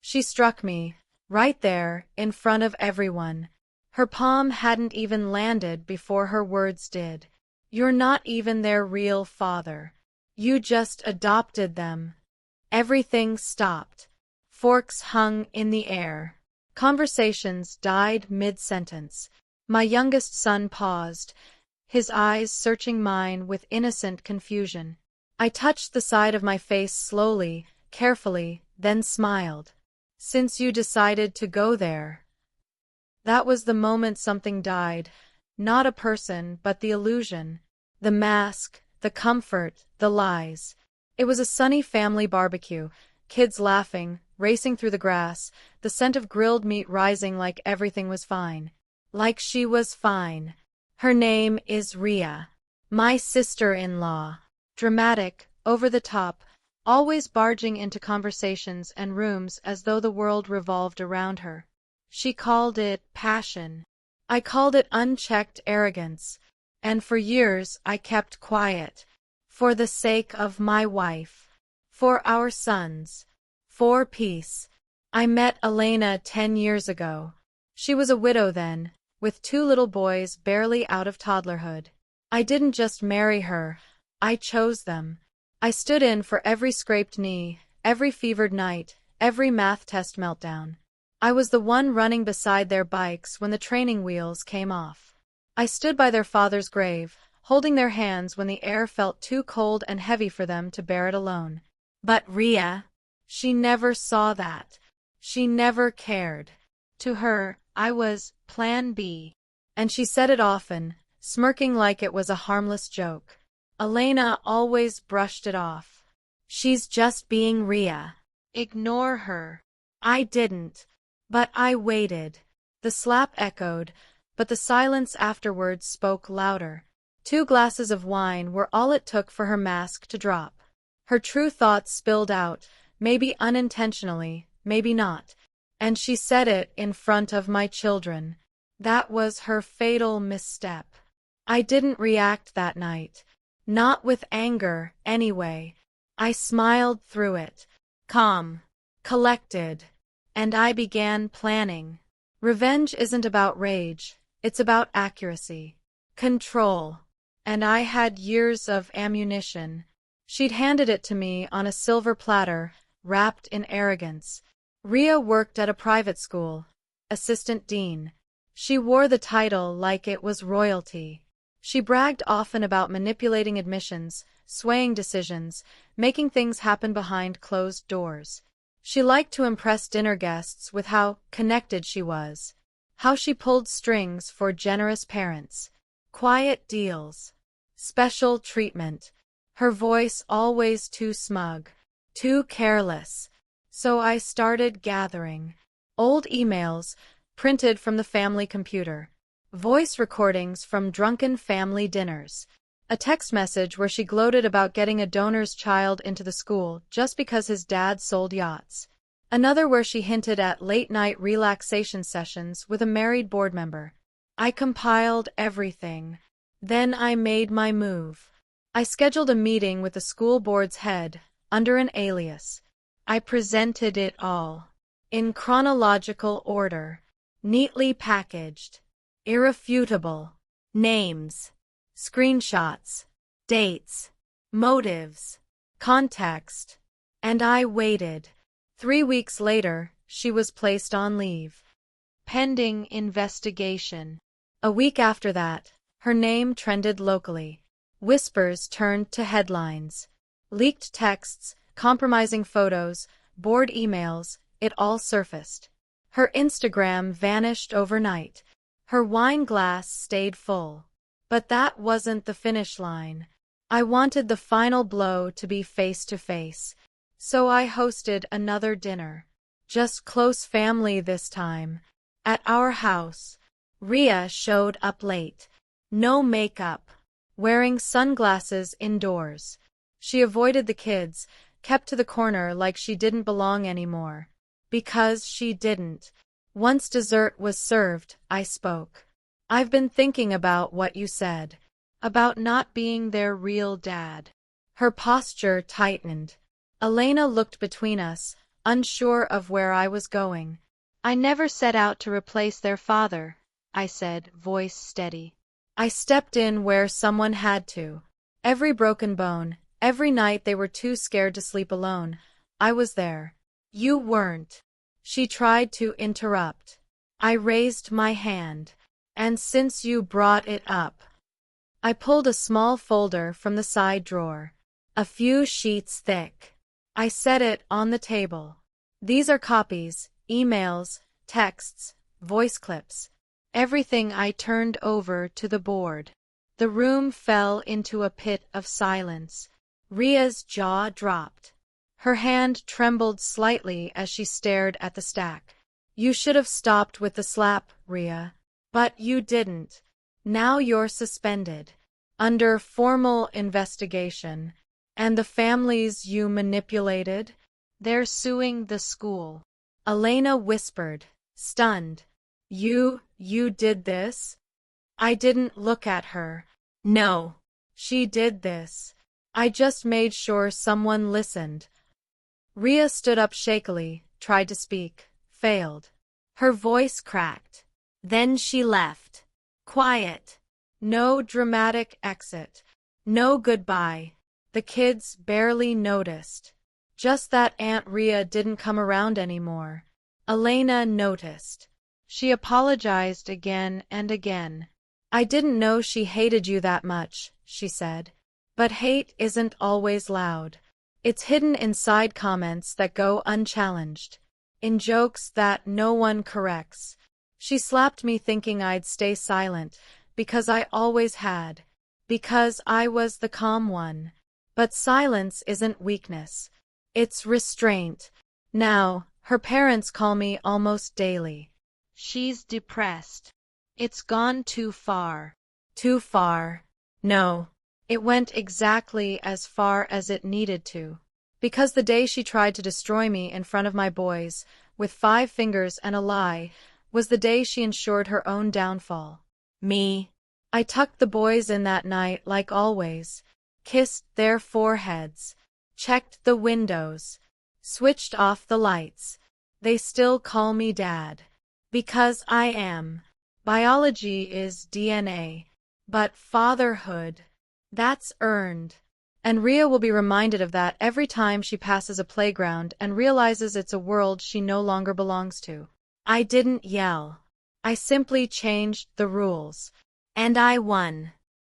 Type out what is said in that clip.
She struck me, right there, in front of everyone. Her palm hadn't even landed before her words did. You're not even their real father. You just adopted them. Everything stopped. Forks hung in the air. Conversations died mid-sentence. My youngest son paused, his eyes searching mine with innocent confusion. I touched the side of my face slowly, carefully, then smiled. Since you decided to go there. That was the moment something died. Not a person, but the illusion. The mask, the comfort, the lies. It was a sunny family barbecue, kids laughing, racing through the grass, the scent of grilled meat rising like everything was fine. Like she was fine. Her name is Rhea. My sister-in-law. Dramatic, over the top, always barging into conversations and rooms as though the world revolved around her. She called it passion. I called it unchecked arrogance. And for years I kept quiet. For the sake of my wife. For our sons. For peace. I met Elena 10 years ago. She was a widow then, with 2 little boys barely out of toddlerhood. I didn't just marry her. I chose them. I stood in for every scraped knee, every fevered night, every math test meltdown. I was the one running beside their bikes when the training wheels came off. I stood by their father's grave, holding their hands when the air felt too cold and heavy for them to bear it alone. But Rhea, she never saw that. She never cared. To her, I was Plan B. And she said it often, smirking like it was a harmless joke. Elena always brushed it off. She's just being Rhea. Ignore her. I didn't. But I waited. The slap echoed, but the silence afterwards spoke louder. 2 glasses of wine were all it took for her mask to drop. Her true thoughts spilled out, maybe unintentionally, maybe not. And she said it in front of my children. That was her fatal misstep. I didn't react that night. Not with anger, anyway. I smiled through it. Calm. Collected. And I began planning. Revenge isn't about rage. It's about accuracy. Control. And I had years of ammunition. She'd handed it to me on a silver platter, wrapped in arrogance. Rhea worked at a private school. Assistant dean. She wore the title like it was royalty. She bragged often about manipulating admissions, swaying decisions, making things happen behind closed doors. She liked to impress dinner guests with how connected she was. How she pulled strings for generous parents. Quiet deals. Special treatment. Her voice always too smug. Too careless. So I started gathering. Old emails, printed from the family computer. Voice recordings from drunken family dinners. A text message where she gloated about getting a donor's child into the school just because his dad sold yachts. Another where she hinted at late-night relaxation sessions with a married board member. I compiled everything. Then I made my move. I scheduled a meeting with the school board's head, under an alias. I presented it all. In chronological order. Neatly packaged. Irrefutable. Names. Screenshots. Dates. Motives. Context. And I waited. 3 weeks later, she was placed on leave. Pending investigation. A week after that, her name trended locally. Whispers turned to headlines. Leaked texts, compromising photos, bored emails, it all surfaced. Her Instagram vanished overnight. Her wine glass stayed full. But that wasn't the finish line. I wanted the final blow to be face-to-face. So I hosted another dinner. Just close family this time. At our house. Rhea showed up late. No makeup. Wearing sunglasses indoors. She avoided the kids, kept to the corner like she didn't belong anymore. Because she didn't. Once dessert was served, I spoke. I've been thinking about what you said. About not being their real dad. Her posture tightened. Elena looked between us, unsure of where I was going. I never set out to replace their father, I said, voice steady. I stepped in where someone had to. Every broken bone, every night they were too scared to sleep alone, I was there. You weren't. She tried to interrupt. I raised my hand. And since you brought it up, I pulled a small folder from the side drawer, a few sheets thick. I set it on the table. These are copies, emails, texts, voice clips, everything. I turned over to the board. The room fell into a pit of silence. Ria's jaw dropped. Her hand trembled slightly as she stared at the stack. You should have stopped with the slap, Ria. But you didn't. Now you're suspended, under formal investigation. And the families you manipulated? They're suing the school. Elena whispered, stunned. You did this? I didn't look at her. No. She did this. I just made sure someone listened. Ria stood up shakily, tried to speak, failed. Her voice cracked. Then she left. Quiet. No dramatic exit. No goodbye. The kids barely noticed. Just that Aunt Ria didn't come around anymore. Elena noticed. She apologized again and again. I didn't know she hated you that much, she said. But hate isn't always loud. It's hidden in side comments that go unchallenged, in jokes that no one corrects. She slapped me thinking I'd stay silent, because I always had, because I was the calm one. But silence isn't weakness. It's restraint. Now, her parents call me almost daily. She's depressed. It's gone too far. Too far. No. It went exactly as far as it needed to. Because the day she tried to destroy me in front of my boys, with 5 fingers and a lie, was the day she ensured her own downfall. Me. I tucked the boys in that night like always, kissed their foreheads, checked the windows, switched off the lights. They still call me Dad. Because I am. Biology is DNA. But fatherhood, that's earned. And Ria will be reminded of that every time she passes a playground and realizes it's a world she no longer belongs to. I didn't yell. I simply changed the rules. And I won.